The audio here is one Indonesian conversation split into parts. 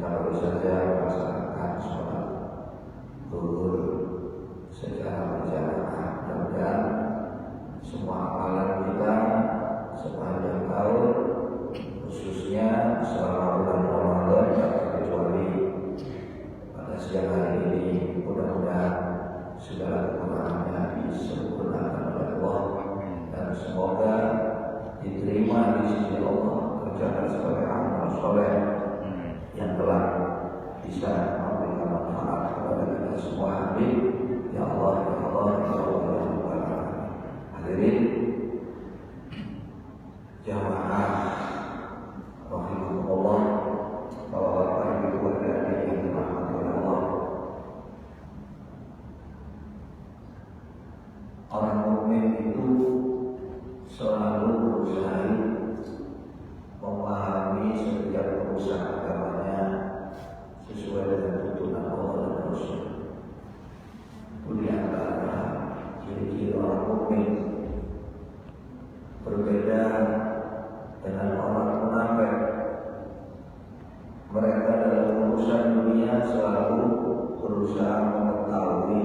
baru saja melaksanakan sholat zuhur secara berjamaah. Mudah-mudahan semua amalan kita sepanjang tahun, khususnya selama bulan Ramadan, kecuali pada siang hari ini, mudah-mudahan segala kekurangannya disempurnakan oleh Allah, dan semoga diterima di sisi Allah kerjakan sebagai amal soleh yang telah bisa memberikan manfaat kepada kita semua. Amin ya Allah, ya Allah, ya Allah, ya Allah. Hadirin jamaah rahimahullah, bapak ibu adik yang dirahmati Allah, orang mukmin itu selalu berusaha memahami setiap urusan agamanya sesuai dengan tuntunan Allah dan Rasul. Itu di antara ciri-ciri orang mukmin. Berbeda dengan orang munafik. Mereka dalam urusan dunia selalu berusaha mengetahui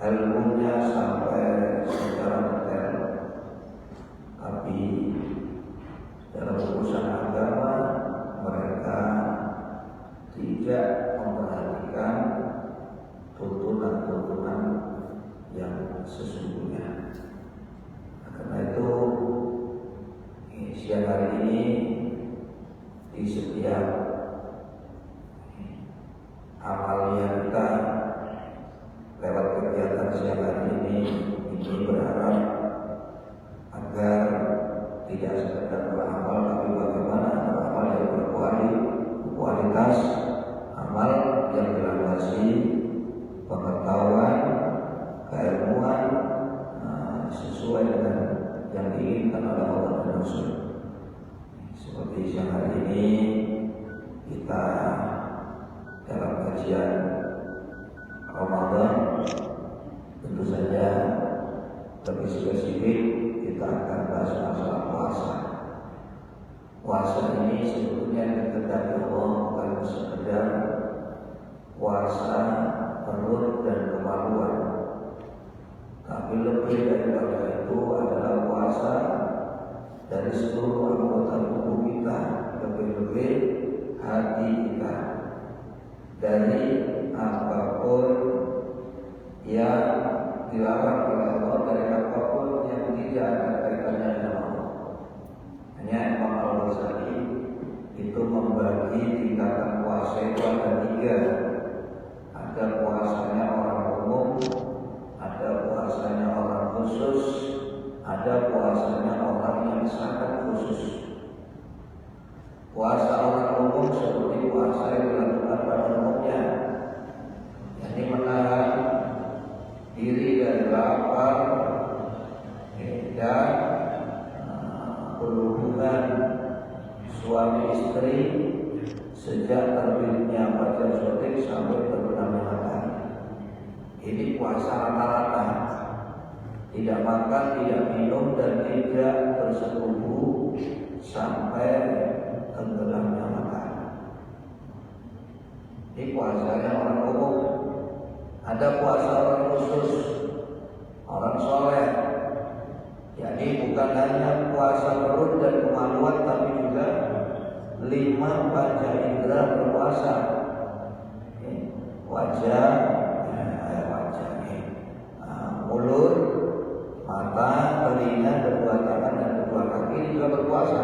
ilmunya sampai secara detail, tapi dalam urusan agama mereka tidak memperhatikan tuntunan-tuntunan yang sesungguhnya. Karena itu siang hari ini di setiap amalia kita lewat kegiatan siang hari ini berharap agar tidak sekedar beramal, tapi bagaimana beramal yang berkualitas, amal yang dilandasi pengetahuan, keilmuan, sesuai dengan yang diinginkan oleh Allah dan Rasul. Seperti siang hari ini kita dalam kajian Ramadan, tentu saja lebih spesifik kita akan bahas masalah puasa. Puasa ini sebetulnya dikehendaki Allah bukan sekedar puasa perut dan kemaluan, tapi lebih daripada itu adalah puasa dari seluruh anggota tubuh kita, lebih-lebih hati kita, dari apapun yang dilarang oleh Allah, dari apapun yang tidak ada kaitannya dengan Allah. Hanya Imam Al-Ghazali itu membagi tingkatan puasa itu ada 3. Ada puasanya orang umum, ada puasanya orang khusus, ada puasanya orang yang sangat khusus. Puasa orang umum seperti puasa yang dilakukan pada umumnya, yakni menahan diri dari lapar dan berhubungan suami istri sejak terbitnya fajar shorting sampai terbenamnya matahari. Ini puasa rata-rata, tidak makan, tidak minum, dan tidak bersetubuh sampai tenggelamnya matahari. Ini puasanya orang umum. Ada puasa orang khusus, orang soleh. Jadi bukan hanya puasa perut dan kemaluan, tapi juga 5 panca indera berpuasa. Wajah, mulut, mata, telinga, kedua tangan dan kedua kaki juga berpuasa.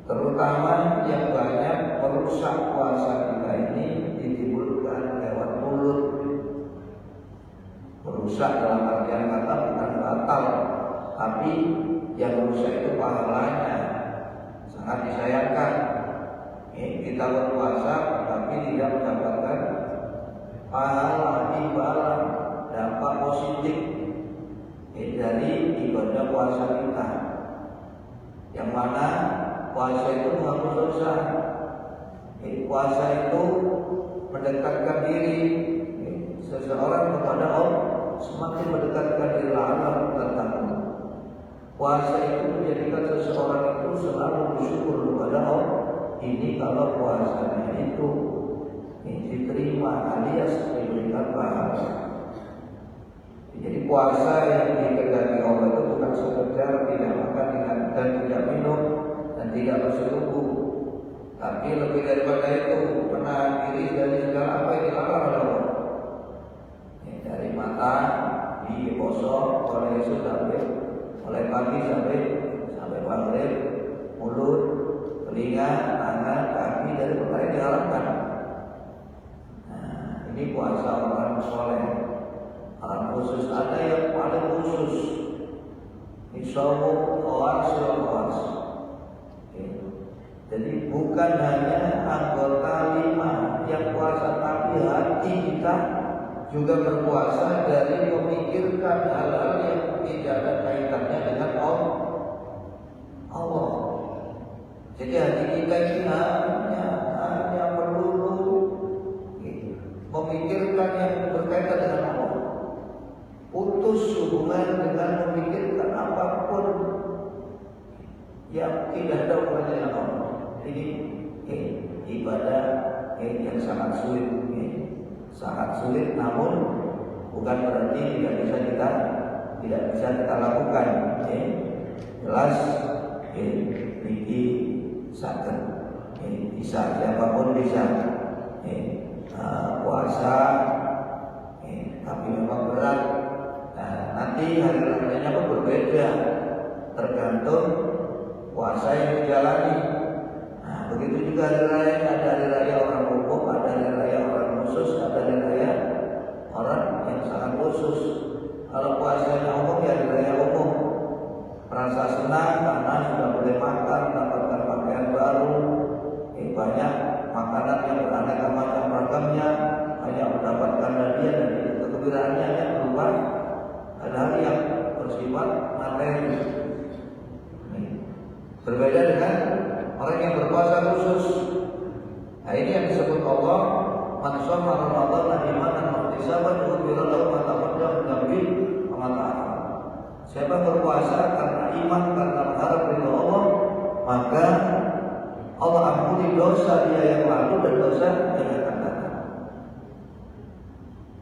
Terutama yang banyak merusak puasa kita ini ditimbulkan lewat mulut. Merusak dalam artian kata bukan batal, tapi yang merusak itu pahalanya sangat disayangkan. Kita berpuasa tapi tidak mendapatkan pahala, imbalan, dampak positif dari ibadah puasa kita. Yang mana puasa itu menghapus dosa. Puasa itu mendekatkan diri seseorang kepada Allah, semakin mendekatkan diri Allah tentang Allah. Puasa itu menjadikan seseorang itu selalu bersyukur kepada Allah, ini kalau puasanya itu diterima alias diberikan pahala. Jadi puasa yang dikehendaki Allah itu bukan sekedar tidak makan dan tidak minum dan tidak bersetubuh, tapi lebih daripada itu menahan diri dari segala apa yang dilarang oleh Allah. Dari mata dikosong oleh Yesus mulai pagi sampai maghrib, mulut, telinga, tangan, kaki dari perkara yang diharamkan. Nah, ini puasa orang soleh, orang khusus. Ada yang paling khusus, Isomu khawas. Jadi bukan hanya anggota 5 yang puasa, tapi hati kita juga berpuasa dari memikirkan hal-hal yang tidak ada kaitannya dengan Allah. Jadi hati kita ini hanya melulu memikirkan yang berkaitan dengan Allah. Putus hubungan dengan memikirkan apapun yang tidak ada hubungannya dengan Allah. Ini ibadah yang sangat sulit. Sangat sulit, namun bukan berarti tidak bisa kita lakukan. Jelas, Riki sakit, bisa, siapapun bisa puasa, tapi memang berat. Nah, nanti hari rayanya pun berbeda, tergantung puasa yang dijalani. Nah, begitu juga hari raya, ada hari raya orang umum, ada hari raya orang khusus, ada hari raya orang yang sangat khusus. Kalau puasanya umum ya hari raya umum, merasa senang karena sudah boleh makan, mendapatkan pakaian baru, banyak makanan yang beraneka macam ragamnya, banyak mendapatkan hadiah dan kegembiraannya yang berupa hal-hal yang bersifat materi. Berbeda dengan orang yang berpuasa khusus. Nah, ini yang disebut Allah, man shoma Ramadan imanan wa ihtisaban ghufira lahu ma taqaddama min dhanbihi wa ma ta'akhkhara. Siapa berpuasa karena iman, karena berharap ridha Allah, maka Allah ampuni dosa dia yang lalu dan dosa yang akan datang.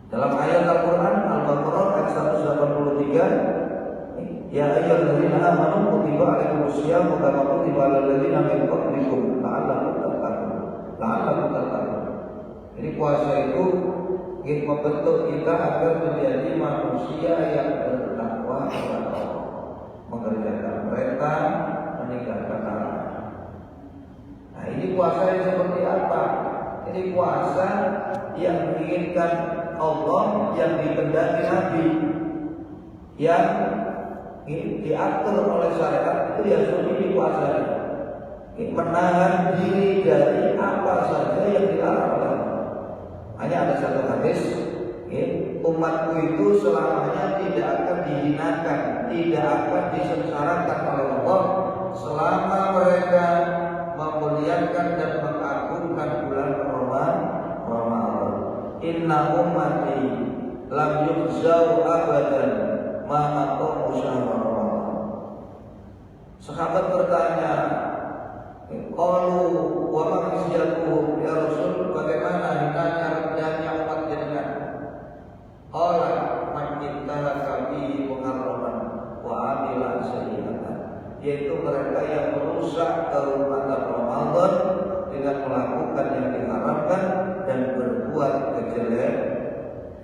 Dalam ayat Al-Quran Al-Baqarah ayat 183, ya ayyuhalladzina amanu kutiba alaikumusyamu kama kutiba alal ladzina min qablikum la'allakum tattaqun. Jadi puasa itu ingin membentuk kita agar menjadi manusia yang bertakwa kepada Allah, mengerjakan perintah, meninggalkan larangan. Nah, ini puasa yang seperti apa? Ini puasa yang diinginkan Allah, yang dikehendaki Nabi, yang diatur oleh syariat, itu ya sunni puasa. Menahan diri dari apa saja yang dilarang oleh Allah. Hanya ada satu hadis, umatku itu selamanya tidak akan dihinakan, tidak akan disengsarakan oleh Allah selama mereka memuliakan dan mengagungkan bulan Ramadan. Inna ummati lam yujzau abadan ma aqamu syahr Ramadan. Sahabat bertanya, qalu wa ma khisyatuhum ya Rasul, bagaimana hinanya umat jenengan? Qala man ittaraka bihi muharraman wa amila sayyi'atan, yaitu mereka yang merusak kehormatan Ramadan dengan melakukan yang diharamkan dan berbuat kejelekan.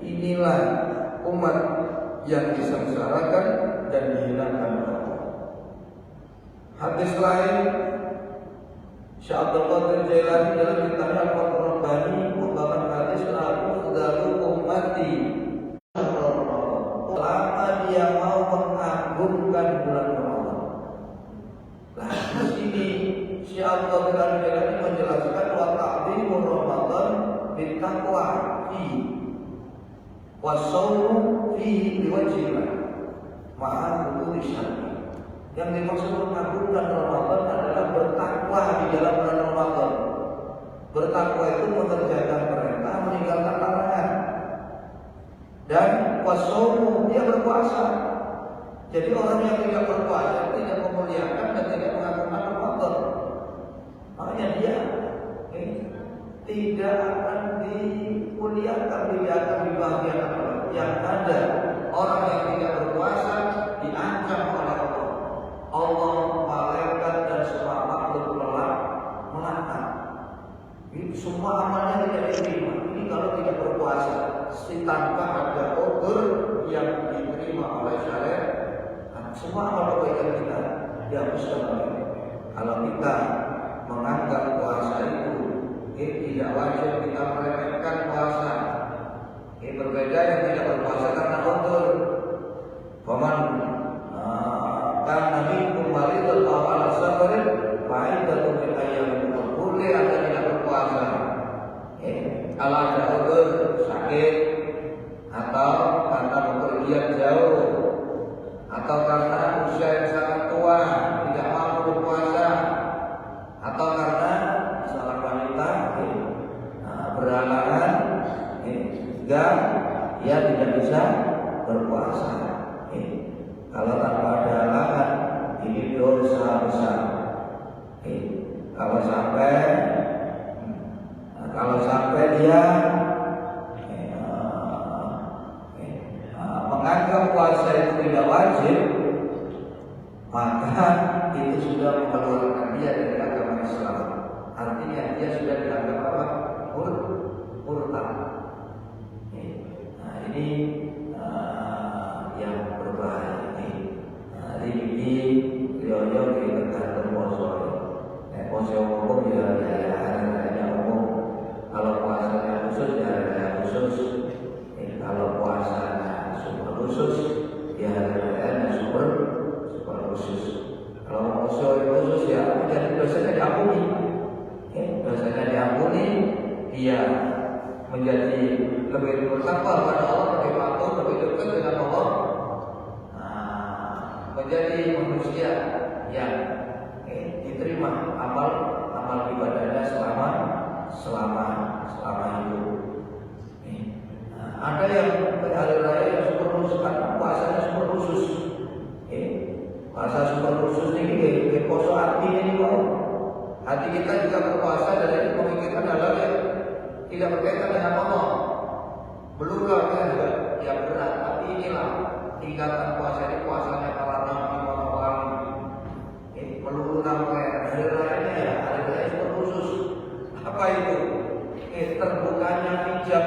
Inilah umat yang disengsarakan dan dihinakan Allah. Hadis lain, Syekh Abdul Qadir Jailani dalam kitabnya Al-Fathur Rabbani membawakan hadis al-fudhalu ummati, selama dia mau mengagungkan bulan Ramadan. Nah, di sini Syekh Abdul Qadir Jailani menjelaskan wa ta'dhimu Ramadan bittaqwa fi wa shaumu fi biwajhillah ma'a hududi syar'i. Yang dimaksud mengagungkan Ramadan adalah bertakwa di dalam bulan Ramadan. Bertakwa itu mengerjakan perintah, meninggalkan larangan. Dan wasaumu, dia berpuasa. Jadi orang yang tidak berpuasa tidak memuliakan dan tidak mengagungkan Ramadan. Makanya dia tanpa ada udzur yang diterima oleh syariat, semua amal kebaikan kita dihapuskan oleh. Kalau kita menganggap puasa itu tidak wajib, kita meremehkan puasa. Berbeda yang tidak berpuasa karena udzur. Faman kana minkum maridan aw ala safarin fa iddatun min ayyamin ukhra. Boleh Anda tidak berpuasa. Kalau ada udzur, sakit, atau karena bepergian jauh, atau karena usia yang sangat tua tidak mampu berpuasa, atau karena seorang wanita berhalangan hingga ia tidak bisa berpuasa. Kalau tanpa ada halangan, ini dosa besar. Kalau sampai dia menganggap puasa itu tidak wajib, maka itu sudah mengeluarkan dia dari agama Islam. Artinya dia sudah dianggap apa? Murtad. Nah, ini yang berbahaya ini. Hari ini beliau kita tergantung poso umum ya hanya umum. Kalau puasanya khusus ya ada khusus. Kalau puasanya super khusus ya ada super khusus. Kalau poso khusus ya jadi dosanya diampuni. Dosanya diampuni, dia menjadi lebih bertakwa kepada Allah, lebih patuh, lebih dekat dengan Allah, menjadi manusia yang diterima amal ibadahnya selama hidup. Ada yang hari raya yang super khusus, karena puasanya super khusus. Puasa super khusus ini poso artinya ini kok. Hati kita juga berpuasa dari memikirkan hal-hal yang tidak berkaitan dengan Allah. Belum lagi juga yang berat, tapi inilah tingkatan puasa ini, puasanya para nabi, para wali. Melulu sampai hari raya ya, hari raya super khusus. Apa itu? Terbukanya hijab,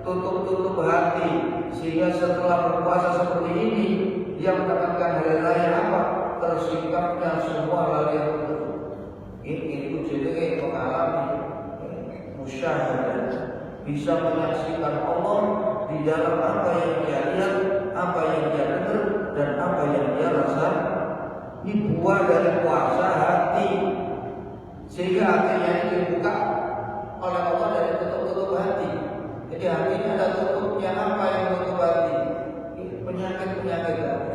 tutup hati, sehingga setelah berpuasa seperti ini, dia mendapatkan hari raya apa? Tersingkapnya semua hal yang tertutup. Ini jadi mengalami musyahadah, bisa menyaksikan Allah di dalam apa yang dia lihat, apa yang dia dengar, dan apa yang dia rasa. Ini buah dari puasa hati, sehingga hatinya itu dibuka oleh Allah dari tutup hati. Jadi hatinya ada tutupnya. Apa yang tutup hati? Penyakit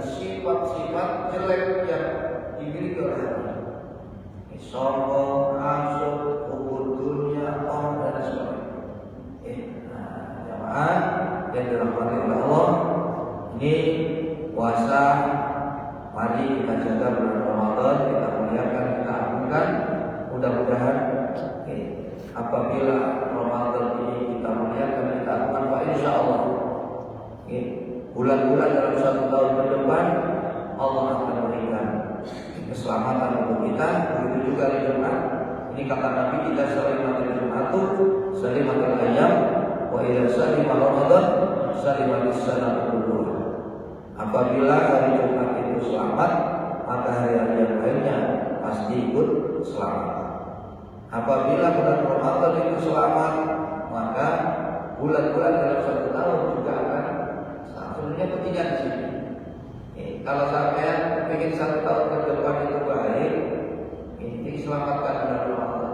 sifat-sifat jelek yang dimiliki oleh hati. Sombong, hasud, hubur dunia, dan sebagainya. Jamaah yang dirahmati oleh Allah, ini puasa, mari kita jaga bulan Ramadan, kita muliakan, kita agungkan. Mudah-mudahan apabila Ramadan ini kita muliakan, kita agungkan, Pak, insya Allah bulan-bulan dalam 1 tahun ke depan Allah akan berikan keselamatan untuk kita. Begitu juga di Jumat. Ini kata Nabi, idza salimatil Jum'atu salimatil ayyam wa idza salima Ramadan salimatis sanatu kulluha. Apabila hari Jumat itu selamat, maka hari-hari yang lainnya pasti ikut selamat. Apabila bulan Ramadan itu selamat, maka bulan-bulan dalam 1 tahun juga akan selamat. Sebenarnya pentingnya di sini. Kalau sampai ingin 1 tahun ke depan itu baik, ini selamatkan bulan Ramadan.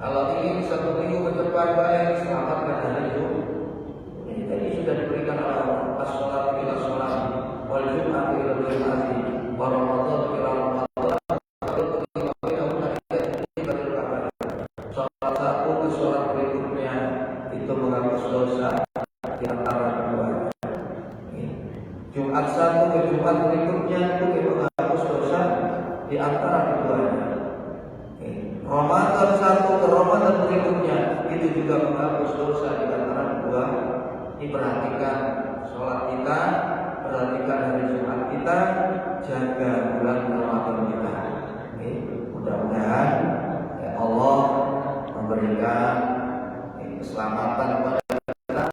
Kalau ingin 1 minggu ke depan baik, selamatkan hari Jumat. Ini tadi sudah diberikan oleh Allah. As-sholatu ila sholati, wal jum'atu ila jum'ati, wa Ramadan ila Ramadan. Sholat satu ke sholat berikutnya itu menghapus dosa di antara keduanya. Jumat satu ke Jumat berikutnya itu menghapus dosa di antara keduanya. Ramadan satu ke Ramadan berikutnya itu juga menghapus dosa di antara kedua. Ini perhatikan sholat kita, perhatikan hari Jumat kita, jaga bulan Ramadan kita. Mudah-mudahan Allah memberikan keselamatan kepada kita.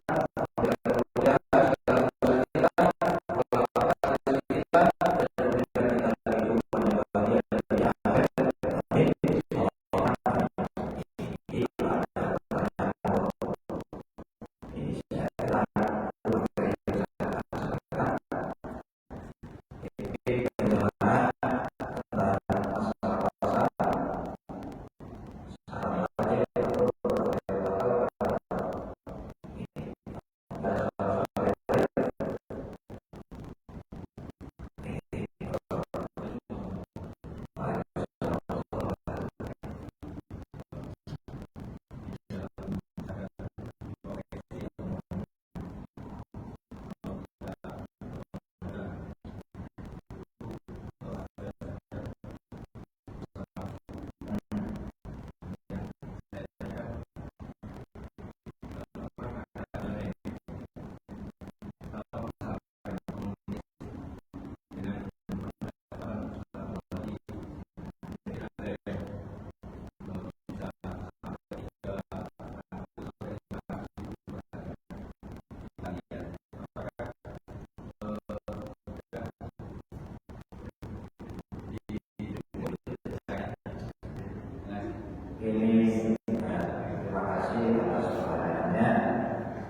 Ini terima kasih atas pertanyaannya.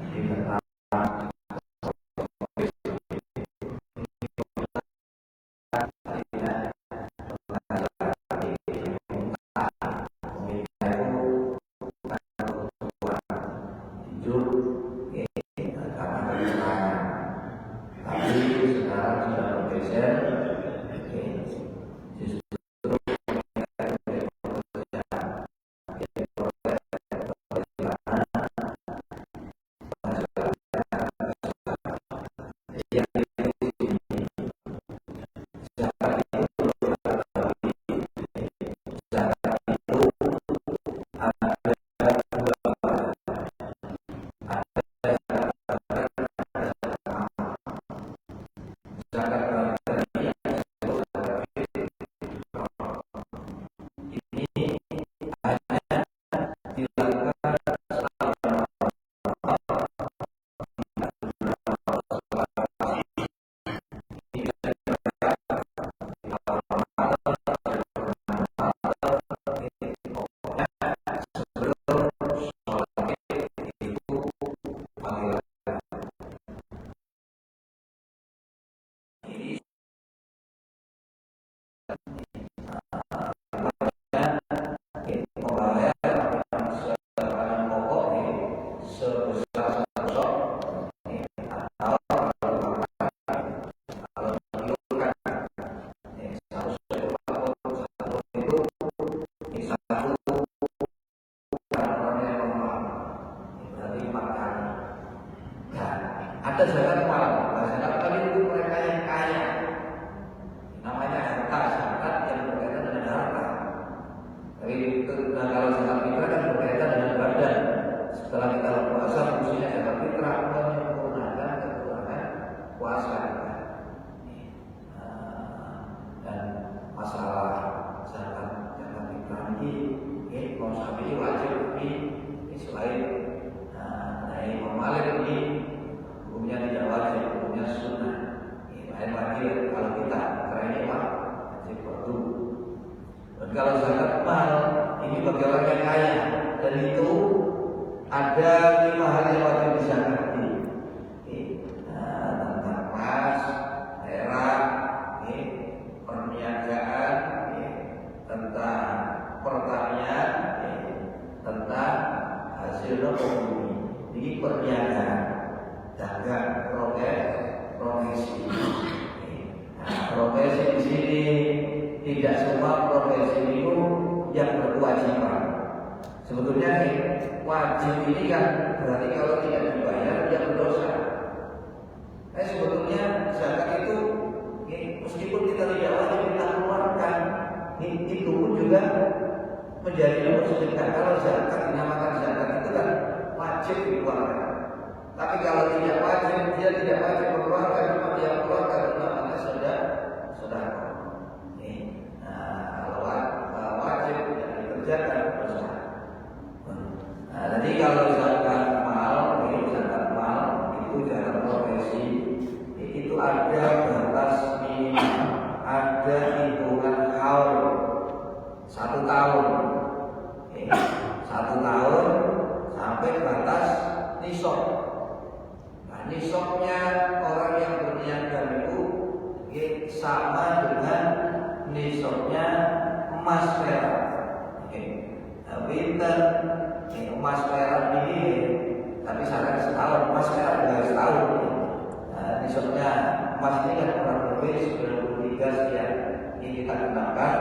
Ini tentang ada zakat mal. Zakat mal itu mereka yang kaya. Namanya harta, zakat yang berkaitan dengan harta. Tapi kalau zakat fitrah kan berkaitan dengan badan. Setelah kita berpuasa, fungsinya zakat fitrah menyempurnakan kekuatan puasa. Dan masalah zakat fitrah ini, Imam Syafi'i wajib ini selain Imam Malik ini hukumnya tidak wajib, hukumnya sunnah. Lain wajib kalau kita ini wajib fardu. Dan kalau zakat mal ini bagi orang yang kaya, dan itu ada 5 hal yang wajib dizakati. Tentang emas, perak, perniagaan, tentang pertanian, tentang hasil ekonomi. Ini perniagaan, dagang, profesi. Profesi di sini tidak semua profesi itu yang berkewajiban. Sebetulnya wajib ini kan berarti kalau tidak dibayar dia berdosa. Sebetulnya zakat itu meskipun kita tidak wajib kita keluarkan, itu pun juga menjadi sedekah. Kalau zakat dinamakan zakat itu kan wajib dikeluarkan. Tapi kalau tidak wajib, dia tidak wajib mengeluarkan, cuma dia mengeluarkan itu namanya sedekah. Kalau wajib yang dikerjakan dosa. Jadi kalau zakat mal itu dalam profesi itu ada batas minimal, ada hitungan haul 1 tahun, 1 tahun sampai batas nisab. Nisabnya orang yang berniaga itu sama dengan nisabnya emas perak. Pinter emas perak ini, tapi syarat setahun, emas perak juga setahun. Nisabnya emas ini kan kurang lebih 93 sekian. Ini kita kenakan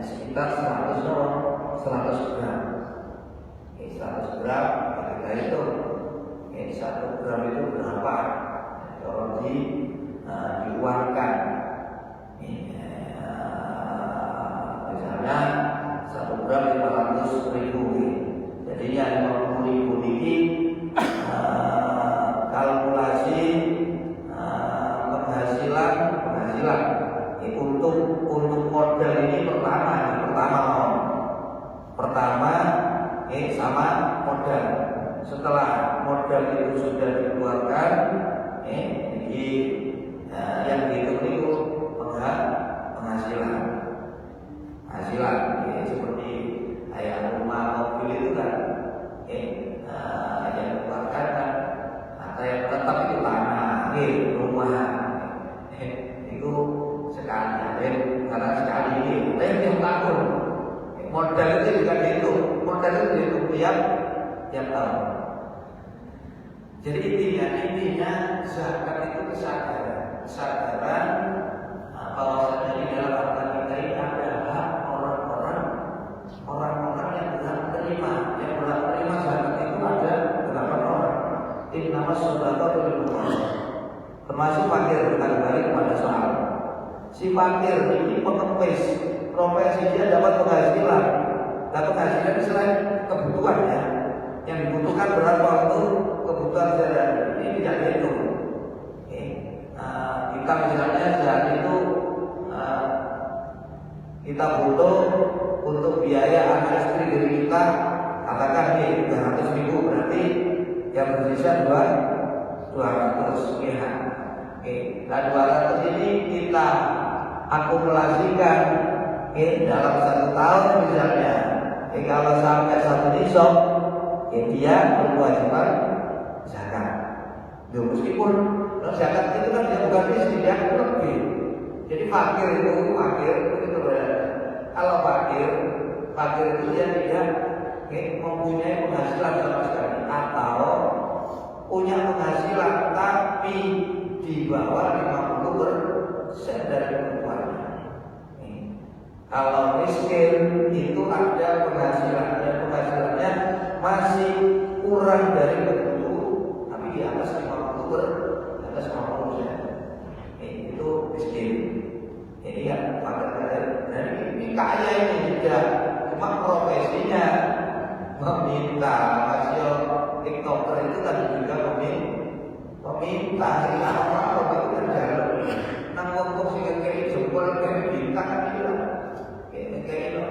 sekitar 100 gram. 100 gram kita hitung. 1 gram itu berapa? Kalau diuangkan, misalnya 1 gram 500.000. Jadinya 50.000 ini kalkulasi penghasilan untuk modal ini pertama sama modal. Setelah modal itu sudah dikeluarkan, yang dihitung itu penghasilan, seperti rumah tiap tahun. Jadi intinya zakat itu kesadaran bahwasanya di dalam harta kita ini ada hak orang-orang yang berhak menerima. Yang berhak menerima zakat itu ada 8 orang. Innama shadaqatu lil fuqara. Termasuk fakir, kita kembali kepada soal. Si fakir ini pengemis, profesi dia dapat penghasilan. Dan penghasilan selain kebutuhannya, yang dibutuhkan berapa waktu kebutuhan sehari-hari ini tidak dihitung. Kita misalnya sehari itu kita butuh untuk biaya anak istri diri kita, katakan 300.000, berarti yang bersisa 200 ya. Dan 200 ini kita akumulasikan dalam 1 tahun misalnya. Kalau sampai 1 nisab, dia berkewajiban zakat. Meskipun zakat itu kan dia bukan miskin, dia lebih. Jadi fakir itu berbeda. Kalau fakir itu dia tidak mempunyai penghasilan sama sekali, atau punya penghasilan tapi di bawah 50% dari kebutuhannya. Kalau miskin itu ada penghasilannya masih kurang dari kebutuhan, tapi di atas 50%. Itu miskin. Ini yang fakir. Dan ini kaya ini juga, cuma profesinya meminta. Masih TikToker itu tadi juga meminta. Apa itu terjadi? Nang wong sing kiri jempol kiri bintang kan itu. Kayak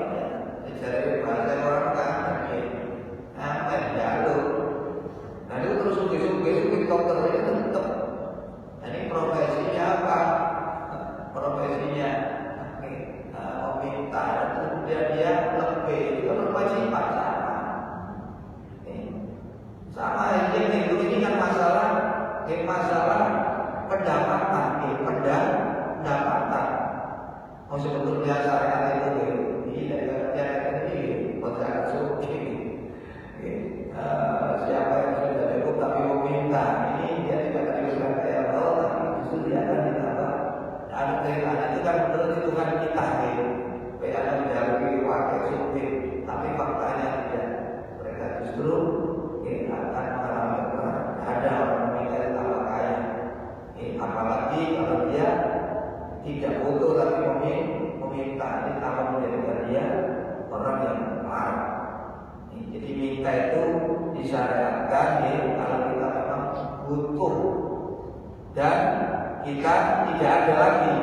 itu dari bahasa orang kan apa jalur. Nah itu terus suge TikToker itu tetap. Ini profesinya apa? Profesinya meminta, kemudian dia lebih, itu kewajiban sama ini kan masalah pendapatan. Oh sebetulnya syariat itu ini masyarakat suci. Siapa yang sudah cukup tapi meminta, ini dia tidak akan diberikan kayak Allah, tapi justru dia akan ditambah. Ada cerita itu kan menurut hitungan kita, ada menjadi wakil suci, tapi faktanya tidak. Mereka justru akan mengalami ada orang meminta tambah kaya. Apalagi kalau dia tidak butuh tapi meminta, ini tambah menjadikan dia orang yang marah. Jadi minta itu disyariatkan kalau kita memang butuh dan kita tidak ada lagi,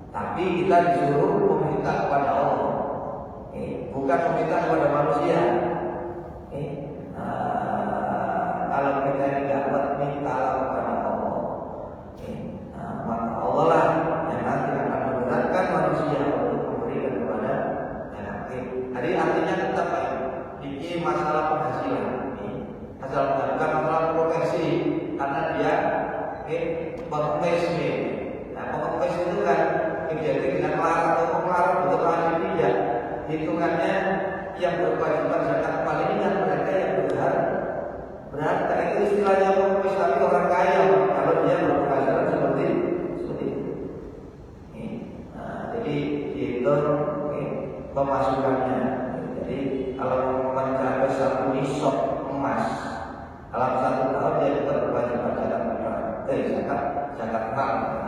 tapi kita disuruh meminta kepada Allah, bukan meminta kepada manusia. Kalau kita tidak minta kepada Allah, maka Allah lah yang nanti akan memberatkan manusia untuk memberikan kepada yang aktif. Jadi artinya tetap ini masalah penghasilan, bukan masalah profesi, karena dia pengemis. Nah pengemis itu kan identik dengan melarang atau melarang untuk wajib tidak. Hitungannya yang berkewajiban zakat paling ingat mereka yang berharta. Itu istilahnya pengemis tapi orang kaya kalau dia berpenghasilan seperti itu. Jadi itu pemasukannya. Jadi kalau mencapai 1 nisab emas dalam 1 tahun dia juga berkewajiban zakat mal.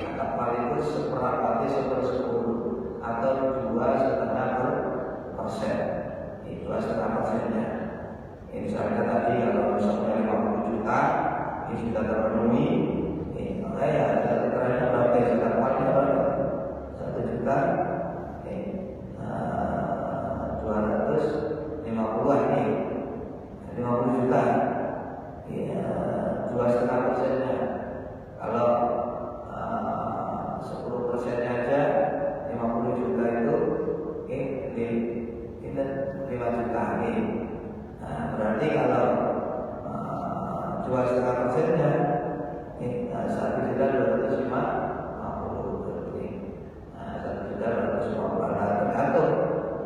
Zakat mal itu 1/4 1/10 atau 2,5%. 2,5%-nya. Ini saya tadi kalau misalnya 50 juta ini sudah terpenuhi. Maka ya terakhir berapa zakat malnya berapa? 1 juta. 250-an nih, 50 juta, 2,5%-nya. Kalau 10%-nya aja 50 juta itu, ini 5 juta nih. Berarti kalau 2,5%-nya, 1.250.000. 1.250.000 tergantung.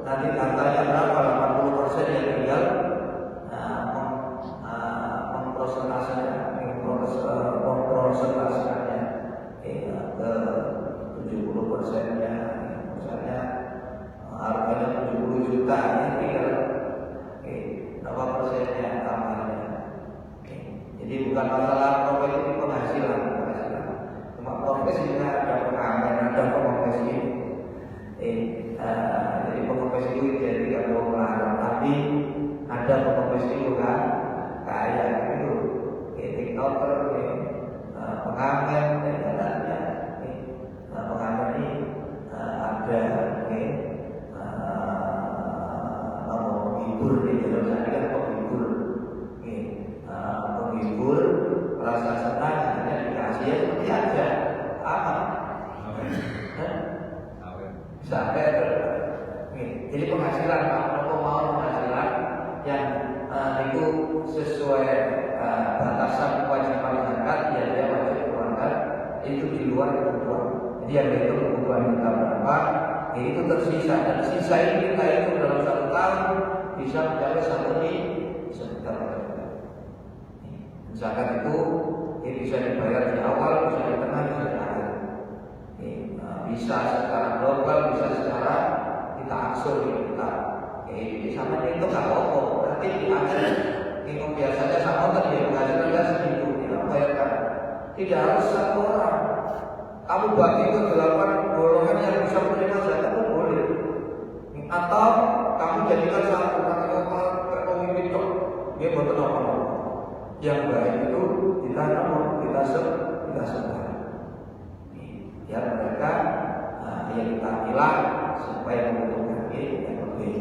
Nanti katanya berapa 80% yang tinggal bukan masalah profesi penghasilan. Cuma profesi juga ada pengamen, ada profesi. Jadi profesi itu jadi tidak mau melarang, tapi ada profesi juga kayak gitu, tiktoker, pengamen, dan lainnya. Pengamen ini ada penghibur di dalam sana kan penghibur rasa senang hanya dikasih ya seperti aja apa sampai jadi penghasilan kalau mau penghasilan yang itu sesuai batasan kewajiban zakat ya dia wajib keluarkan itu di luar kebutuhan. Jadi yang itu kebutuhan kita berapa ya itu tersisa, dan sisa ini kita itu dalam 1 tahun bisa mencapai 1 juta. Zakat itu bisa dibayar di awal, bisa di tengah, bisa di akhir. Bisa secara global, bisa secara kita aksur kita. Jadi sama itu nggak apa-apa. Nanti di akhir itu biasanya sama tadi ya penghasilan segitu kita bayarkan. Tidak harus 1 orang. Kamu bagi ke 8 golongan yang bisa menerima zakat pun boleh. Atau kamu jadikan 1 pemimpin dong. Dia betul apa? Yang baik itu kita sebar. Ya mereka yang kita pilih supaya membutuhkan yang lebih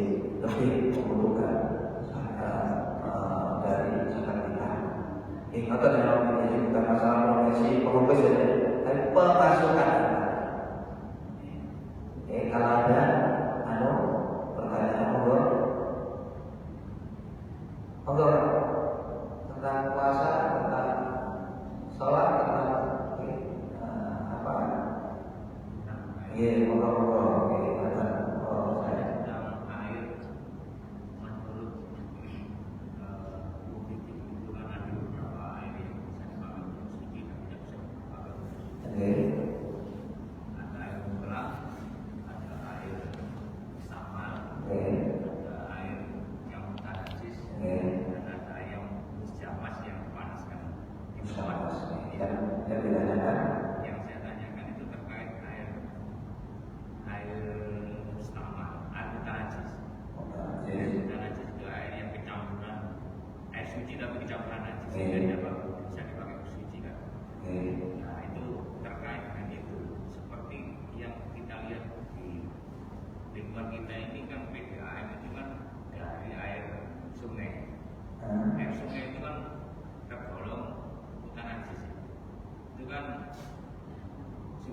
membutuhkan dari zakat kita. Ingatan yang ini bukan masalah profesi saja, tapi pemasukan. Kalau ada pertanyaan tentang puasa, tentang sholat, tentang apa? Iya,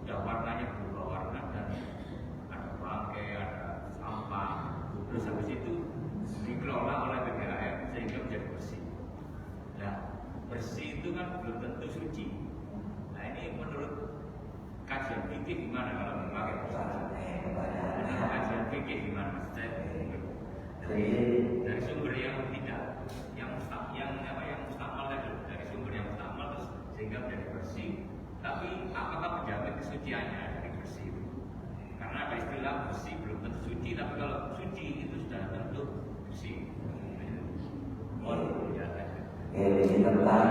sudah warnanya berubah warna dan ada bangkai, ada sampah, terus habis itu dikelola oleh PDAM sehingga menjadi bersih. Nah, bersih itu kan belum tentu suci. Nah, ini menurut kajian fikih gimana kalau memakai kajian fikih gimana? Dari sumber yang tidak, yang mustakmal dari sumber yang mustakmal terus sehingga menjadi bersih. Tapi apakah menjamin kesuciannya dari bersih? Karena ada istilah bersih belum tentu suci, tapi kalau suci itu sudah tentu bersih. Ini tentang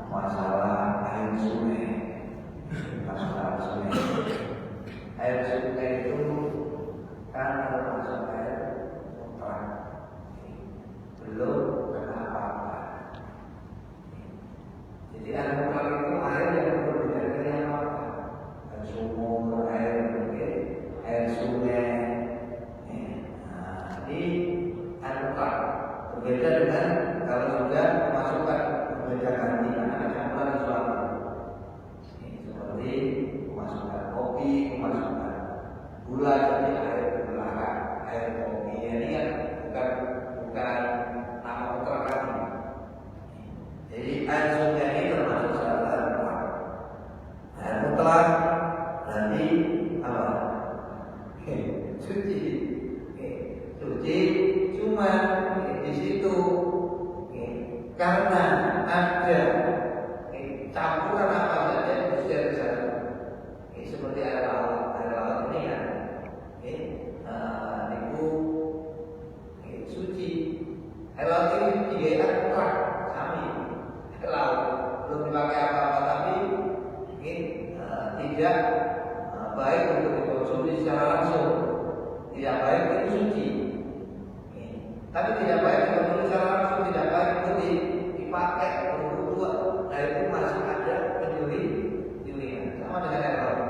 masalah air sungai. Masalah sungai. Air sungai itu kan termasuk air mutlak, belum kena apa-apa. Jadi air mutlak itu air yang belum dijaga yang apa? Air sumur, air sungai. Ini air mutlak. Berbeda dengan kalau sudah memasukkan berbeda ganti karena ada campuran sesuatu. Seperti memasukkan kopi, memasukkan gula, jadi air gula, air kopi. Ini kan bukan nama mutlak lagi. Jadi air sungai ini termasuk salah air mutlak. Air mutlak nanti apa? Suci. Suci cuma di situ karena ada campuran apa saja yang bisa di sana. Seperti air laut ini kan, itu suci. Air laut ini tiga air mutlak, sami air laut. Tapi tidak baik kalau secara langsung, tidak baik itu dipakai untuk dua. Nah itu masih ada penyulingan sama dengan air laut.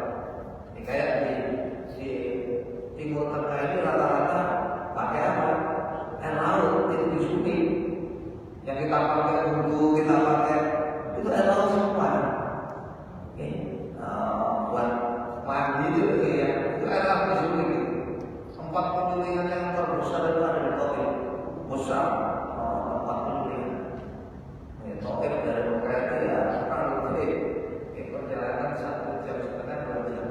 Ini kayak di Timur Tengah ini rata-rata pakai apa? Air laut itu disuling. Yang kita pakai wudhu, kita pakai itu air laut semua. Buat mandi itu ya, itu air laut disuling. Tempat penyulingan yang terbesar itu ada di Tokyo. Besar tempat penyulingan. Tokyo dari Hokkaido ya, sekarang perjalanan 1,5 jam, 2 jam.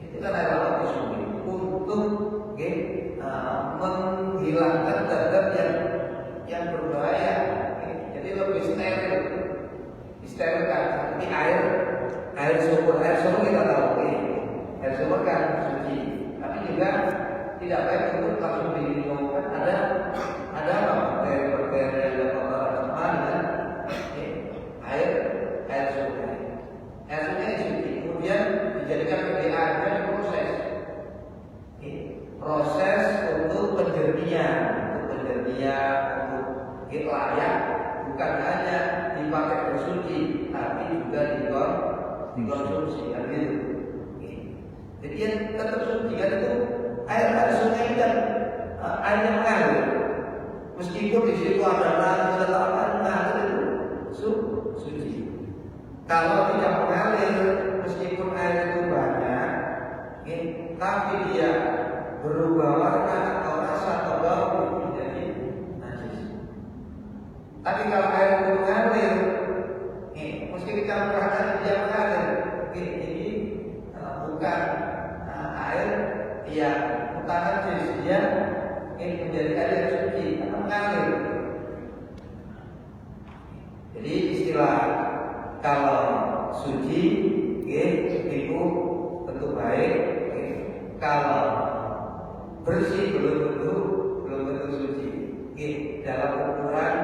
Itu kan air laut disuling untuk menghilangkan zat-zat yang berbahaya. Jadi lebih steril, disterilkan. Ini air sumur kita tahu, air sumur kan suci, tapi juga tidak baik untuk langsung diminum. Ada bakteri yang kotoran sama dengan air sungai. Air sungai suci, kemudian dijadikan PDA dan proses untuk penjernihan, untuk layak, bukan hanya dipakai bersuci, tapi juga dikonsumsi, kan gitu. Jadi yang tetap suci kan itu air sungai dan air yang mengalir. Meskipun di situ ada mengalir itu suci. Kalau tidak mengalir, meskipun air itu banyak, tapi dia berubah warna atau rasa atau bau menjadi najis. Tapi kalau air itu mengalir, mesti kita perhatikan dia mengalir. Ini bukan air yang bukan najis, dia menjadi air yang suci atau mengalir. Jadi istilah kalau suci itu tentu baik, kalau bersih belum tentu suci. Dalam ukuran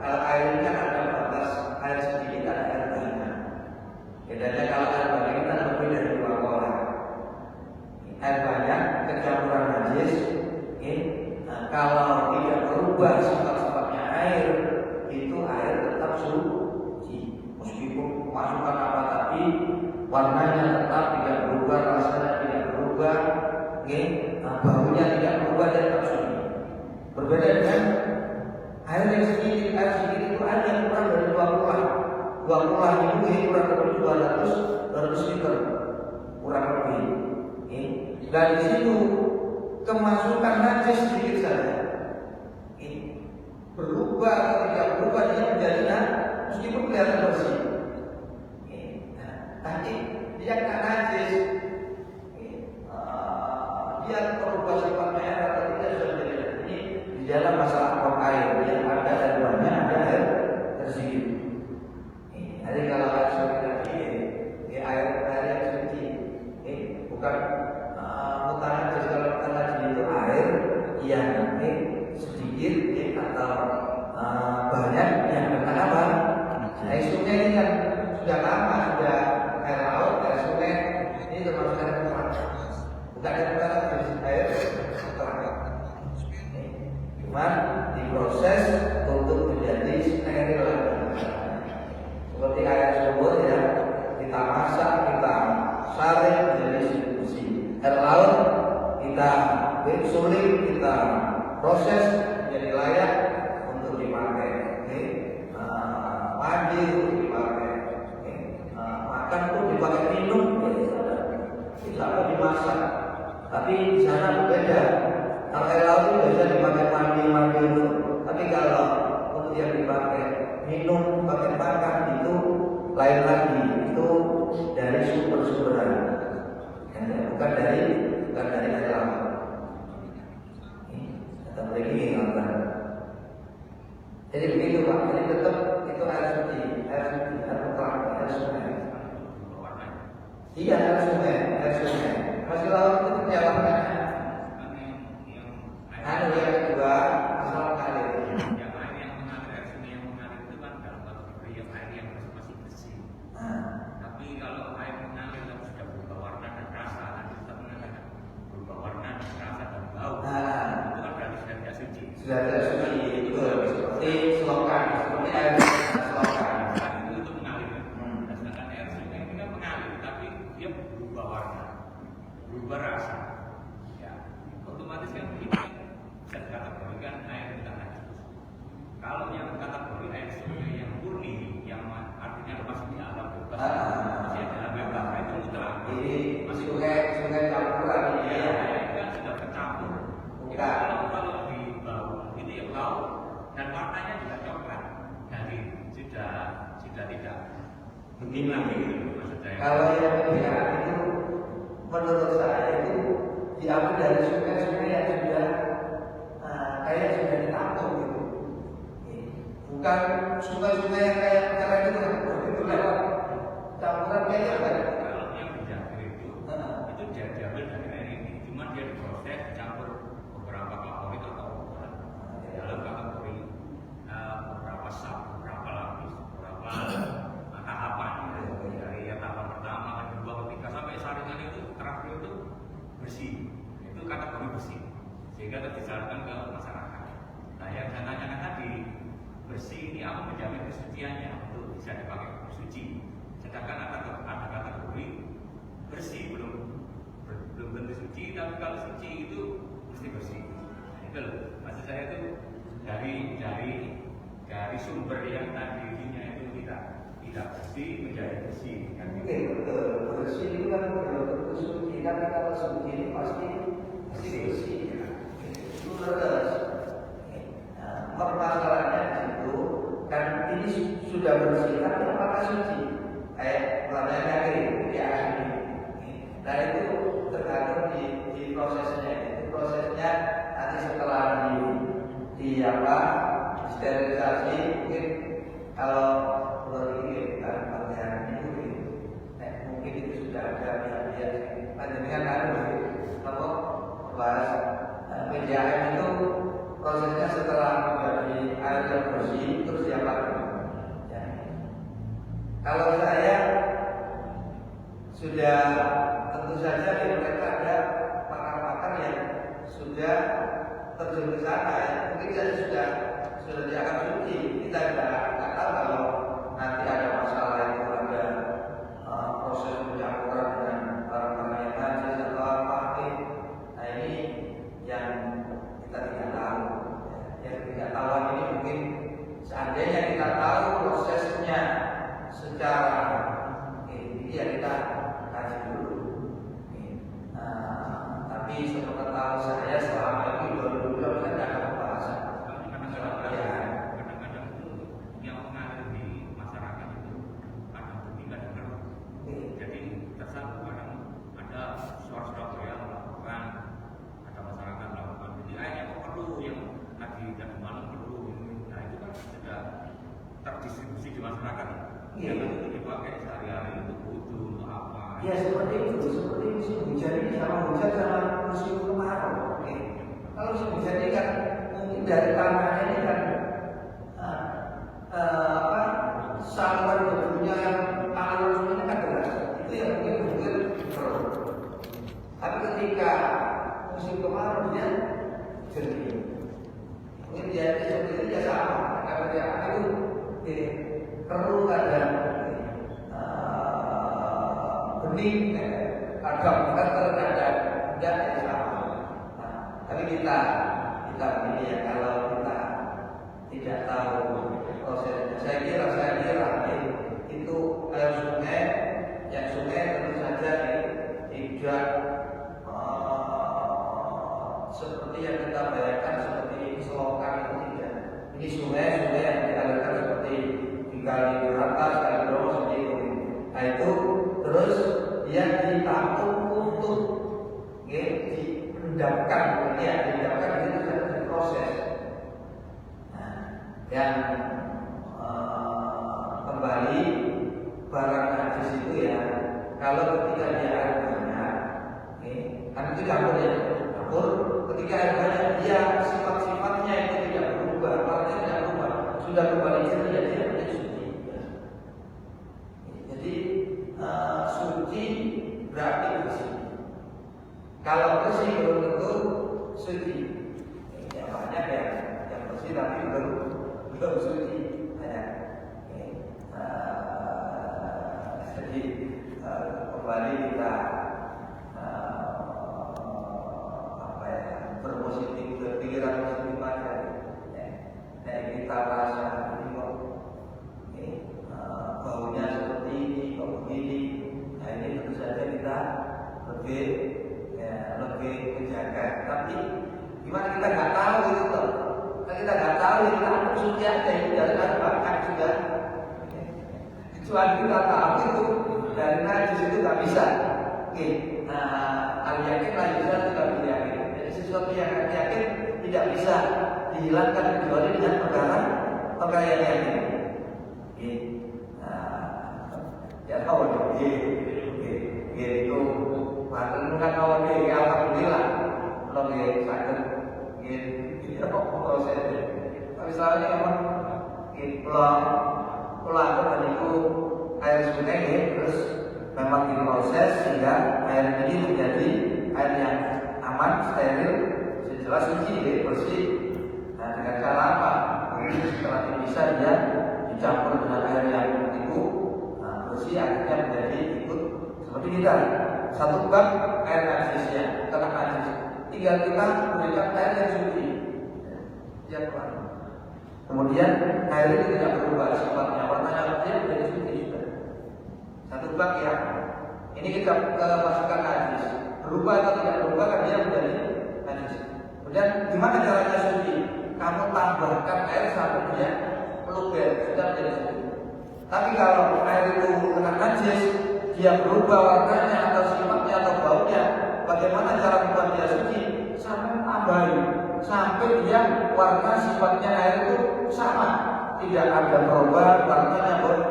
air ini kan ada batas, air sedikit ada air banyak. Bedanya kalau air banyak kita lebih dari 2 kolam. Air banyak kecampuran najis. Kalau tidak berubah sifat-sifatnya air, itu air tetap suci. Meskipun masukkan apa tapi warnanya tetap tidak berubah, rasanya tidak berubah, baunya tidak berubah dan tetap suci. Berbeda dengan air yang sedikit. Air sedikit itu ada yang kurang dari 2 kolam. 2 kolam itu kurang lebih 200 liter kurang lebih. Dan di situ kemasukan najis sedikit saja. Berubah atau tidak berubah dia menjadi meskipun kelihatan bersih. Tapi dia kan najis. Dia berubah sifatnya air atau tidak sudah menjadi ini di dalam masalah air yang ada dan banyak ada air tersebut. Jadi kalau air suci air yang suci, bukan bukan najis. Kalau bukan najis itu air yang sedikit atau banyak yang bukan apa? Air sungai ini kan sudah lama, sudah air laut, air sungai ini termasuk air kotoran. Bukan air kotoran, air kotoran. Cuma diproses untuk menjadi steril. Seperti air sumur ya, kita masak, kita saring menjadi bersih. Air laut kita suling, kita proses menjadi layak untuk dipakai. Mandi untuk dipakai, makan pun dipakai, minum bisa pun dimasak. Tapi di sana berbeda. Kalau air laut itu bisa dipakai mandi itu. Tapi kalau untuk yang dipakai minum, pakai makan itu lain lagi. Itu dari sumber-sumberan, bukan dari air laut. Kita lagi nonton. Jadi begitu Pak. Jadi tetap itu air suci, air kotoran, air sungai. Iya air sungai. Masih laut itu punya warnanya. Yang kedua masalah kalir. Yang air yang mengalir, air sungai yang mengalir itu kan dalam kategori yang air yang masih bersih. Tapi kalau air mengalir dan sudah berubah warna dan rasa, nanti kita mengatakan berubah warna dan rasa dan bau. Itu kan berarti sudah tidak suci. sudah tidak suci itu seperti selokan, seperti air selokan. Itu mengalir. Dan sedangkan air sungai ini kan mengalir, tapi dia berubah warna, berubah rasa. Ya, otomatis kan ini bisa dikategorikan air tidak najis. Kalau yang kategori air sungai yang murni, yang artinya masih di alam bebas, masih di alam bebas, itu mutlak. Ini sungai campuran ini ya. Itu kan sudah bercampur. Kalau di bawah itu ya laut dan warnanya juga coklat. Jadi sudah tidak begini lagi maksud saya. Kalau yang kedua itu menurut saya itu diambil dari sungai-sungai yang sudah kayak sudah ditampung gitu. Bukan sungai-sungai yang kayak keren itu lewat campuran kayak apa? Kalau yang di Jabir itu dia diambil dari air ini, cuma dia diproses dicampur beberapa kalori atau dalam kategori beberapa beberapa lapis, beberapa tahapan dari tahapan pertama, kedua, ketiga sampai saringan itu terakhir itu bersih, itu kategori bersih, sehingga disalurkan ke masyarakat. Nah yang saya tanyakan tadi, bersih ini apa menjamin kesuciannya untuk bisa dipakai suci, sedangkan ada kategori bersih belum tentu suci, tapi kalau suci itu mesti bersih. Nah, itu loh, maksud saya itu dari sumber yang tadinya itu tidak bersih menjadi bersih. Kan? Betul, bersih itu kan belum tentu suci, tapi kalau suci ini pasti bersih. Itu terus. Permasalahannya itu kan ini sudah bersih, tapi apakah suci? Kayak warnanya kering, ya ini. Nah itu tergantung di prosesnya. Itu prosesnya nanti setelah sterilisasi mungkin kalau keluar ini kan bagian itu mungkin itu sudah ada pihak-pihak panjenengan kan apa bahas PDAM itu prosesnya setelah menjadi air yang bersih terus diapakan? Ya. Kalau saya sudah tentu saja di mereka ada pakar-pakar yang sudah terjun ke sana ya. Mungkin saya sudah dianggap suci. Kita tidak tahu kalau nanti ada masalah itu ada proses pencampuran dengan barang-barang yang najis atau apa. Nah ini yang kita tidak tahu. Yang tidak tahu ini mungkin seandainya kita tahu prosesnya secara ini ya kita kaji dulu. Tapi sepengetahuan saya selama ini 2012 saya tidak ada pembahasan. Kadang-kadang itu yang mengalir di masyarakat itu kadang berbeda dengan jadi tersambung kadang ada suara-suara yang melakukan, ada masyarakat melakukan. Jadi airnya kok perlu yang tadi dan malam perlu ini. Nah itu kan sudah terdistribusi di masyarakat. Yang itu dipakai sehari-hari untuk wudhu untuk apa? Ya seperti musim hujan ini sama hujan sama musim kemarau. Kalau musim hujan ini kan mungkin dari tanahnya ini kan saluran debunya yang alur ini kan deras. Itu yang mungkin perlu. Tapi ketika musim kemarau dia jernih. Mungkin dia seperti itu ya sama. Karena dia itu perlu ada benih, ada bukan terkadang tidak sama. Tapi kita ini ya kalau kita tidak tahu prosesnya, saya kira itu air sungai, yang sungai tentu saja tidak seperti yang kita bayangkan seperti selokan itu tidak. Ini sungai yang dialirkan seperti di kali Beratas, kali Bromo seperti itu. Nah itu terus dia ditampung untuk diendapkan, diendapkan itu harus diproses. Nah, yang kembali barang najis itu ya, kalau ketika dia air banyak, kan itu dapur ya, dapur. Ketika air banyak dia sifat-sifatnya itu tidak berubah, warnanya tidak berubah, sudah kembali jernih ya dia menjadi suci. Jadi suci berarti bersih. Kalau bersih belum tentu suci. Ya banyak ya bersih tapi belum suci. Ya. Jadi kembali kita berpositif, berpikiran positif aja. Ya, kita rasa ini kok baunya seperti ini, kok begini. Nah ini tentu saja kita lebih menjaga. Tapi gimana kita nggak tahu gitu loh? Kita nggak tahu, kita anggap suci aja itu dari bakat sudah. Kecuali kita tahu itu dari najis itu nggak bisa. Oke, al-yakin la yuzal illa bil yakin. Jadi sesuatu yang yakin tidak bisa dihilangkan kecuali dengan perkara yang yakin. Oke, ya tahu dong. Itu bahkan bukan awal dia alhamdulillah kalau dia sakit gitu proses. Tapi selama ini memang pulang itu air sungai terus memang diproses sehingga air ini menjadi air yang aman, steril, jelas suci, bersih. Nah dengan cara apa? Setelah bisa dia dicampur dengan air yang itu bersih, akhirnya menjadi ikut seperti kita. Satu bak air najisnya, kena najis. Tinggal kita berikan air yang suci. Ya Tuhan. Kemudian air itu tidak berubah sifatnya, warnanya dia menjadi suci sudah. Satu bak ya. Ini kita masukkan najis. Berubah atau tidak berubah kan dia menjadi najis. Kemudian gimana caranya suci? Kamu tambahkan air sampai dia meluber, sudah menjadi suci. Tapi kalau air itu kena najis, dia berubah warnanya atau sifatnya atau baunya, bagaimana cara membuat dia suci? Sampai tambahin, sampai dia warna sifatnya air itu sama, tidak ada perubahan warnanya, baru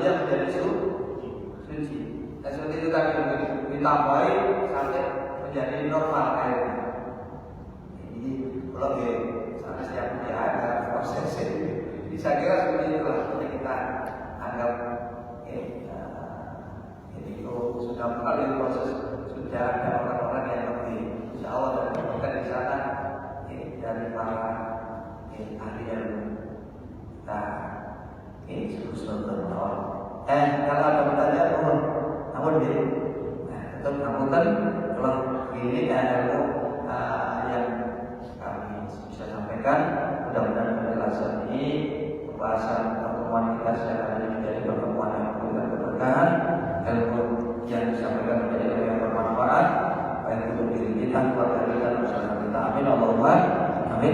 dia menjadi suci. Dan seperti itu tadi ditambahin sampai menjadi normal airnya. Jadi kalau sampai setiap dia ada proses ini, saya kira seperti itulah kita anggap itu sudah melalui proses, sudah ada orang-orang yang lebih insya Allah dan bahkan di sana dari para ahli ilmu. Nah, ini sudah kalau ada pertanyaan, namun tetap namun kalau ini ilmu yang kami bisa sampaikan, mudah-mudahan penjelasan ini pembahasan pertemuan kita secara ini menjadi pertemuan yang memberikan keberkahan, ilmu yang disampaikan menjadi ilmu yang bermanfaat baik untuk diri kita, keluarga kita, dan usaha kita. Amin Allahumma amin.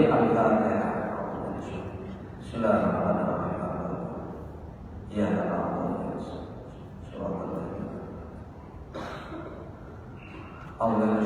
Bismillahirrahmanirrahim. Ya Allah. Alhamdulillah.